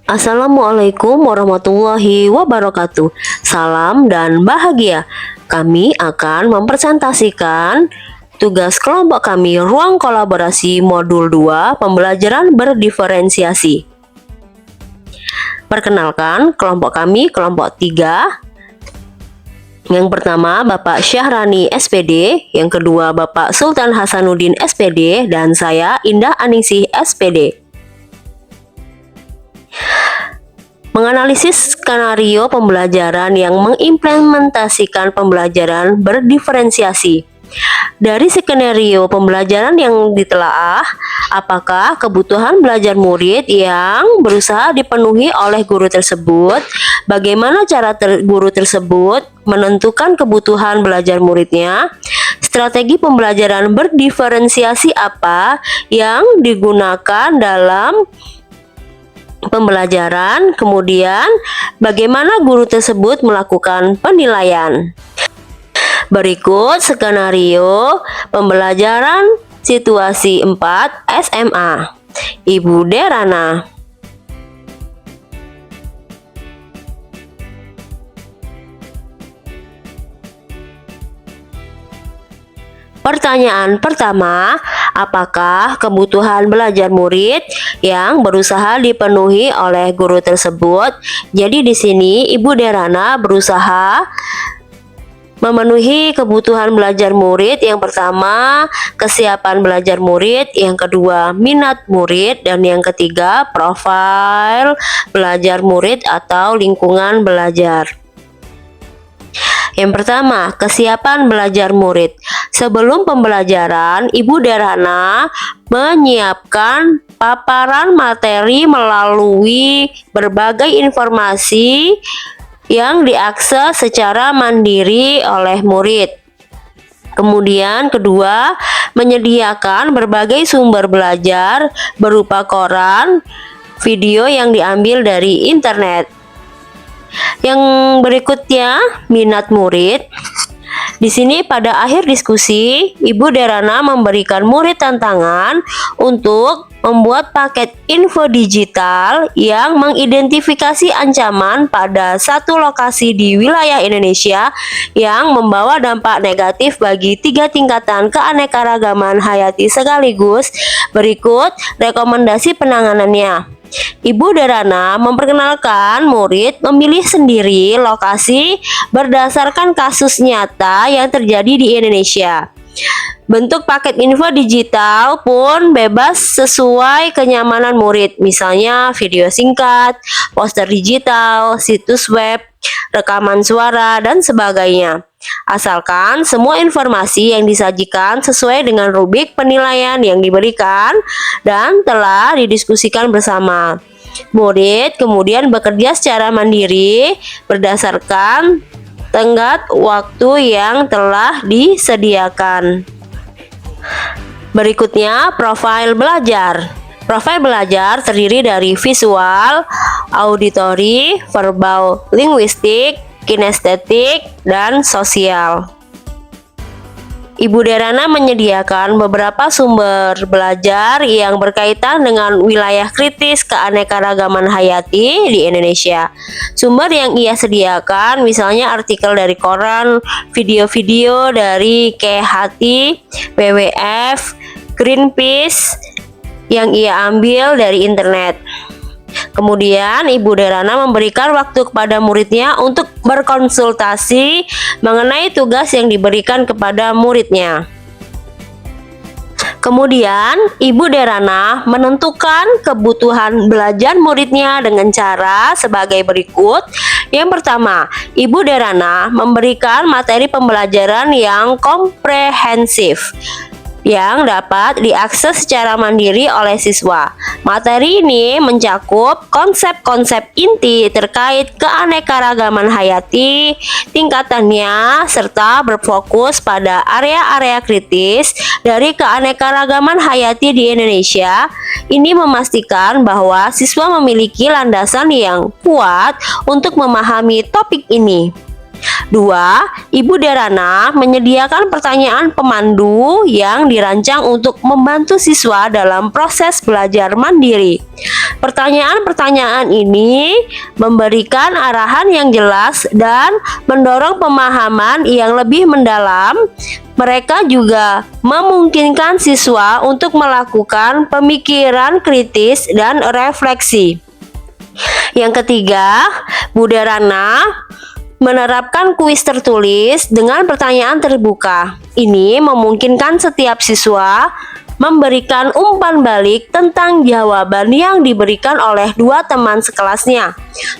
Assalamualaikum warahmatullahi wabarakatuh. Salam dan bahagia. Kami akan mempresentasikan tugas kelompok kami Ruang Kolaborasi Modul 2 Pembelajaran Berdiferensiasi. Perkenalkan, kelompok kami kelompok 3. Yang pertama Bapak Syahrani SPD, yang kedua Bapak Sultan Hasanuddin SPD, dan saya Indah Aningsih SPD. Menganalisis skenario pembelajaran yang mengimplementasikan pembelajaran berdiferensiasi. Dari skenario pembelajaran yang ditelaah, apakah kebutuhan belajar murid yang berusaha dipenuhi oleh guru tersebut, bagaimana cara guru tersebut menentukan kebutuhan belajar muridnya, strategi pembelajaran berdiferensiasi apa yang digunakan dalam pembelajaran, kemudian bagaimana guru tersebut melakukan penilaian. Berikut skenario pembelajaran situasi 4 SMA. Ibu Derana. Pertanyaan pertama, apakah kebutuhan belajar murid yang berusaha dipenuhi oleh guru tersebut? Jadi di sini Ibu Derana berusaha memenuhi kebutuhan belajar murid. Yang pertama, kesiapan belajar murid, yang kedua, minat murid, dan yang ketiga, profil belajar murid atau lingkungan belajar. Yang pertama, kesiapan belajar murid. Sebelum pembelajaran, Ibu Derana menyiapkan paparan materi melalui berbagai informasi yang diakses secara mandiri oleh murid. Kemudian kedua, menyediakan berbagai sumber belajar berupa koran, video yang diambil dari internet. Yang berikutnya, minat murid. Di sini pada akhir diskusi, Ibu Derana memberikan murid tantangan untuk membuat paket info digital yang mengidentifikasi ancaman pada satu lokasi di wilayah Indonesia yang membawa dampak negatif bagi 3 tingkatan keanekaragaman hayati sekaligus. Berikut rekomendasi penanganannya. Ibu Derana memperkenalkan murid memilih sendiri lokasi berdasarkan kasus nyata yang terjadi di Indonesia. Bentuk paket info digital pun bebas sesuai kenyamanan murid, misalnya video singkat, poster digital, situs web, rekaman suara, dan sebagainya. Asalkan semua informasi yang disajikan sesuai dengan rubrik penilaian yang diberikan dan telah didiskusikan bersama. Murid kemudian bekerja secara mandiri berdasarkan tenggat waktu yang telah disediakan. Berikutnya, profil belajar. Profil belajar terdiri dari visual, auditori, verbal, linguistik, kinestetik, dan sosial. Ibu Derana menyediakan beberapa sumber belajar yang berkaitan dengan wilayah kritis keanekaragaman hayati di Indonesia. Sumber yang ia sediakan misalnya artikel dari koran, video-video dari KHT, WWF, Greenpeace yang ia ambil dari internet. Kemudian Ibu Derana memberikan waktu kepada muridnya untuk berkonsultasi mengenai tugas yang diberikan kepada muridnya. Kemudian Ibu Derana menentukan kebutuhan belajar muridnya dengan cara sebagai berikut. Yang pertama, Ibu Derana memberikan materi pembelajaran yang komprehensif yang dapat diakses secara mandiri oleh siswa. Materi ini mencakup konsep-konsep inti terkait keanekaragaman hayati, tingkatannya, serta berfokus pada area-area kritis dari keanekaragaman hayati di Indonesia. Ini memastikan bahwa siswa memiliki landasan yang kuat untuk memahami topik ini. Dua, Ibu Derana menyediakan pertanyaan pemandu yang dirancang untuk membantu siswa dalam proses belajar mandiri. Pertanyaan-pertanyaan ini memberikan arahan yang jelas dan mendorong pemahaman yang lebih mendalam. Mereka juga memungkinkan siswa untuk melakukan pemikiran kritis dan refleksi. Yang ketiga, Bu Derana menerapkan kuis tertulis dengan pertanyaan terbuka. Ini memungkinkan setiap siswa memberikan umpan balik tentang jawaban yang diberikan oleh dua teman sekelasnya.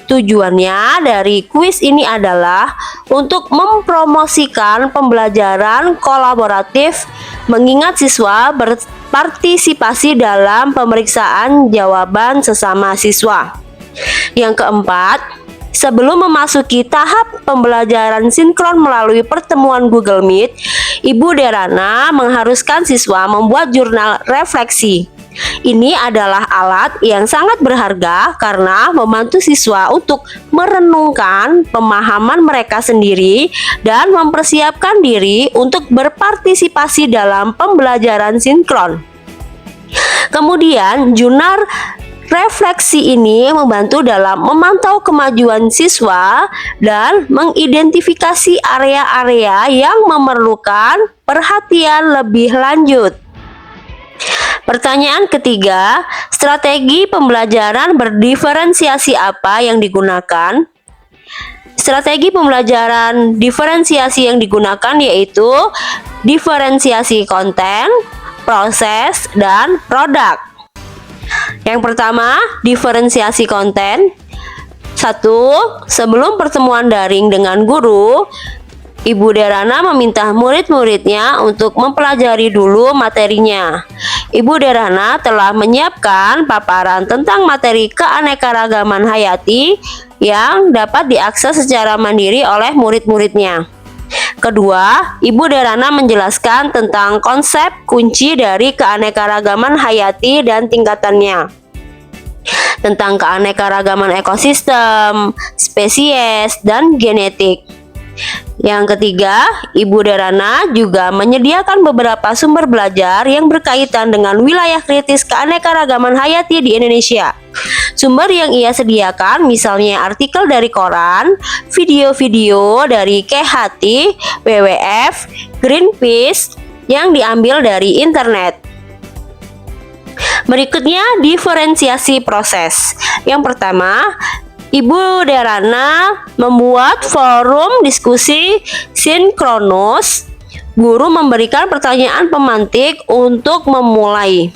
Tujuannya dari kuis ini adalah untuk mempromosikan pembelajaran kolaboratif, mengingat siswa berpartisipasi dalam pemeriksaan jawaban sesama siswa. Yang keempat, sebelum memasuki tahap pembelajaran sinkron melalui pertemuan Google Meet, Ibu Derana mengharuskan siswa membuat jurnal refleksi. Ini adalah alat yang sangat berharga karena membantu siswa untuk merenungkan pemahaman mereka sendiri dan mempersiapkan diri untuk berpartisipasi dalam pembelajaran sinkron. Kemudian, jurnal refleksi ini membantu dalam memantau kemajuan siswa dan mengidentifikasi area-area yang memerlukan perhatian lebih lanjut. Pertanyaan ketiga, strategi pembelajaran berdiferensiasi apa yang digunakan? Strategi pembelajaran diferensiasi yang digunakan yaitu diferensiasi konten, proses, dan produk. Yang pertama, diferensiasi konten. 1. Sebelum pertemuan daring dengan guru, Ibu Derana meminta murid-muridnya untuk mempelajari dulu materinya. Ibu Derana telah menyiapkan paparan tentang materi keanekaragaman hayati yang dapat diakses secara mandiri oleh murid-muridnya. Kedua, Ibu Derana menjelaskan tentang konsep kunci dari keanekaragaman hayati dan tingkatannya, tentang keanekaragaman ekosistem, spesies, dan genetik. Yang ketiga, Ibu Derana juga menyediakan beberapa sumber belajar yang berkaitan dengan wilayah kritis keanekaragaman hayati di Indonesia. Sumber yang ia sediakan misalnya artikel dari koran, video-video dari KHT, WWF, Greenpeace yang diambil dari internet. Berikutnya, diferensiasi proses. Yang pertama, Ibu Derana membuat forum diskusi sinkronus. Guru memberikan pertanyaan pemantik untuk memulai.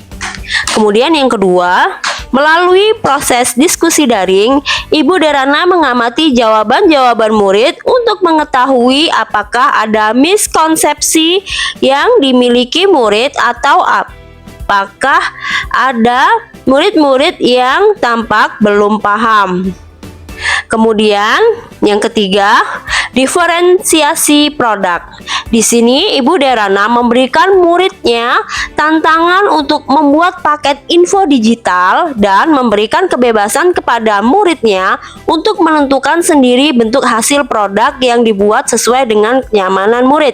Kemudian yang kedua, melalui proses diskusi daring, Ibu Derana mengamati jawaban-jawaban murid untuk mengetahui apakah ada miskonsepsi yang dimiliki murid atau apakah ada murid-murid yang tampak belum paham. Kemudian yang ketiga, diferensiasi produk. Di sini Ibu Derana memberikan muridnya tantangan untuk membuat paket info digital dan memberikan kebebasan kepada muridnya untuk menentukan sendiri bentuk hasil produk yang dibuat sesuai dengan kenyamanan murid.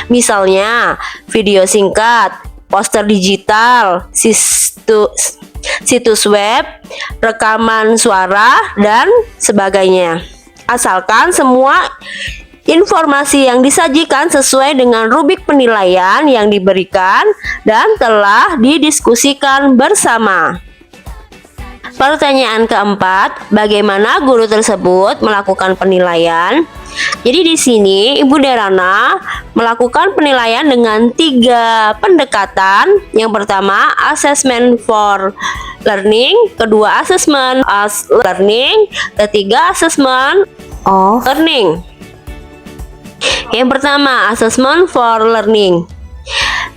Misalnya, video singkat, poster digital, situs web, rekaman suara, dan sebagainya. Asalkan semua informasi yang disajikan sesuai dengan rubrik penilaian yang diberikan dan telah didiskusikan bersama. Pertanyaan keempat, bagaimana guru tersebut melakukan penilaian? Jadi di sini Ibu Derana melakukan penilaian dengan 3 pendekatan. Yang pertama, assessment for learning, kedua assessment as learning, ketiga assessment of learning. Yang pertama, assessment for learning.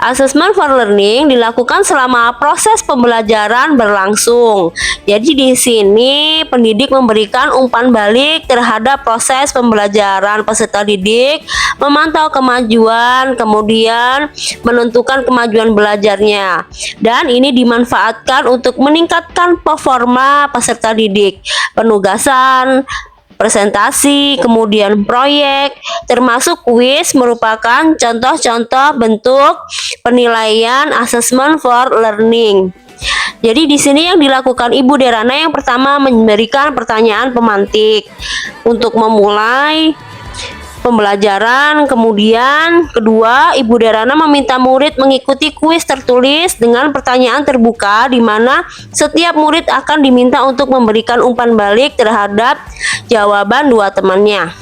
Assessment for learning dilakukan selama proses pembelajaran berlangsung. Jadi di sini pendidik memberikan umpan balik terhadap proses pembelajaran peserta didik, memantau kemajuan, kemudian menentukan kemajuan belajarnya. Dan ini dimanfaatkan untuk meningkatkan performa peserta didik. Penugasan presentasi, kemudian proyek, termasuk kuis merupakan contoh-contoh bentuk penilaian assessment for learning. Jadi di sini yang dilakukan Ibu Derana yang pertama memberikan pertanyaan pemantik untuk memulai pembelajaran. Kemudian kedua, Ibu Derana meminta murid mengikuti kuis tertulis dengan pertanyaan terbuka di mana setiap murid akan diminta untuk memberikan umpan balik terhadap jawaban dua temannya.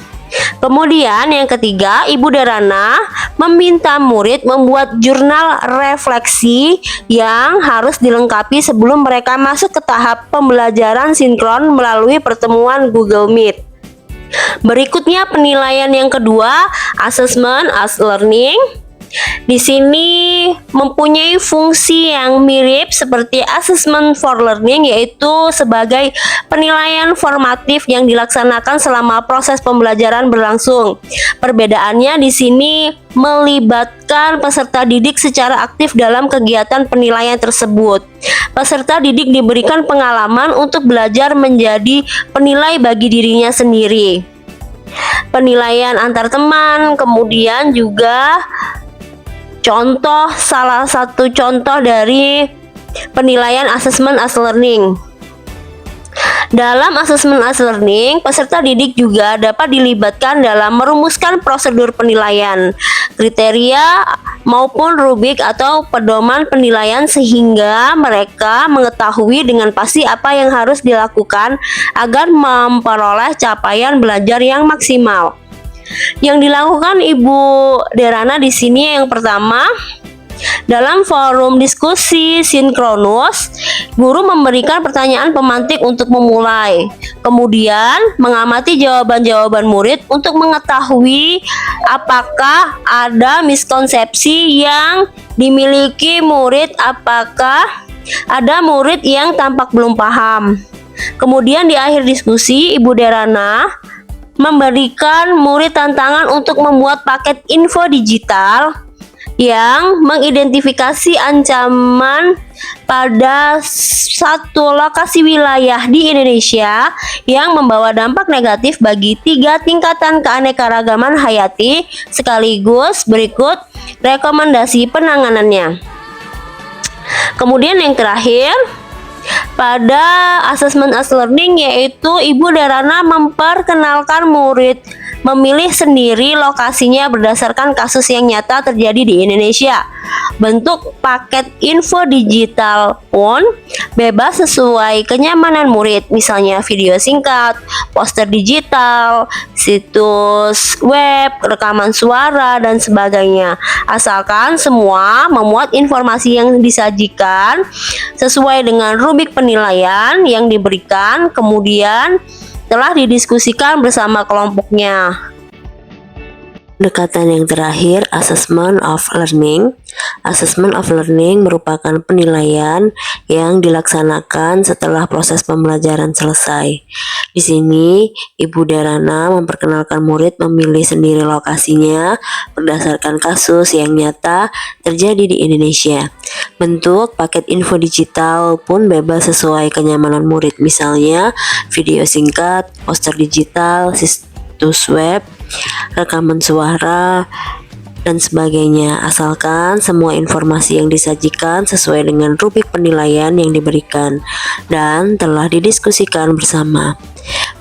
Kemudian yang ketiga, Ibu Derana meminta murid membuat jurnal refleksi yang harus dilengkapi sebelum mereka masuk ke tahap pembelajaran sinkron melalui pertemuan Google Meet. Berikutnya penilaian yang kedua, assessment as learning. Di sini mempunyai fungsi yang mirip seperti assessment for learning, yaitu sebagai penilaian formatif yang dilaksanakan selama proses pembelajaran berlangsung. Perbedaannya di sini melibatkan peserta didik secara aktif dalam kegiatan penilaian tersebut. Peserta didik diberikan pengalaman untuk belajar menjadi penilai bagi dirinya sendiri. Penilaian antar teman, kemudian juga salah satu contoh dari penilaian assessment as learning. Dalam assessment as learning, peserta didik juga dapat dilibatkan dalam merumuskan prosedur penilaian, kriteria maupun rubrik atau pedoman penilaian sehingga mereka mengetahui dengan pasti apa yang harus dilakukan agar memperoleh capaian belajar yang maksimal. Yang dilakukan Ibu Derana di sini yang pertama, dalam forum diskusi sinkronus, guru memberikan pertanyaan pemantik untuk memulai. Kemudian mengamati jawaban-jawaban murid untuk mengetahui apakah ada miskonsepsi yang dimiliki murid, apakah ada murid yang tampak belum paham. Kemudian di akhir diskusi, Ibu Derana memberikan murid tantangan untuk membuat paket info digital yang mengidentifikasi ancaman pada satu lokasi wilayah di Indonesia yang membawa dampak negatif bagi 3 tingkatan keanekaragaman hayati, sekaligus berikut rekomendasi penanganannya. Kemudian yang terakhir, pada assessment as learning, yaitu Ibu Derana memperkenalkan murid memilih sendiri lokasinya berdasarkan kasus yang nyata terjadi di Indonesia. Bentuk paket info digital pun bebas sesuai kenyamanan murid, misalnya video singkat, poster digital, situs web, rekaman suara, dan sebagainya. Asalkan semua memuat informasi yang disajikan sesuai dengan rubrik penilaian yang diberikan, kemudian telah didiskusikan bersama kelompoknya. Pendekatan yang terakhir, assessment of learning. Assessment of learning merupakan penilaian yang dilaksanakan setelah proses pembelajaran selesai. Di sini, Ibu Derana memperkenalkan murid memilih sendiri lokasinya berdasarkan kasus yang nyata terjadi di Indonesia. Bentuk paket info digital pun bebas sesuai kenyamanan murid, misalnya video singkat, poster digital, situs web, rekaman suara, dan sebagainya, asalkan semua informasi yang disajikan sesuai dengan rubrik penilaian yang diberikan dan telah didiskusikan bersama.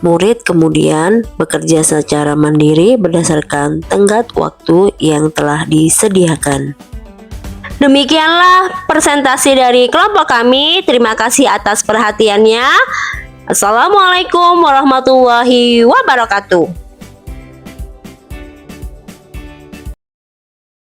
Murid kemudian bekerja secara mandiri berdasarkan tenggat waktu yang telah disediakan. Demikianlah presentasi dari kelompok kami. Terima kasih atas perhatiannya. Assalamualaikum warahmatullahi wabarakatuh.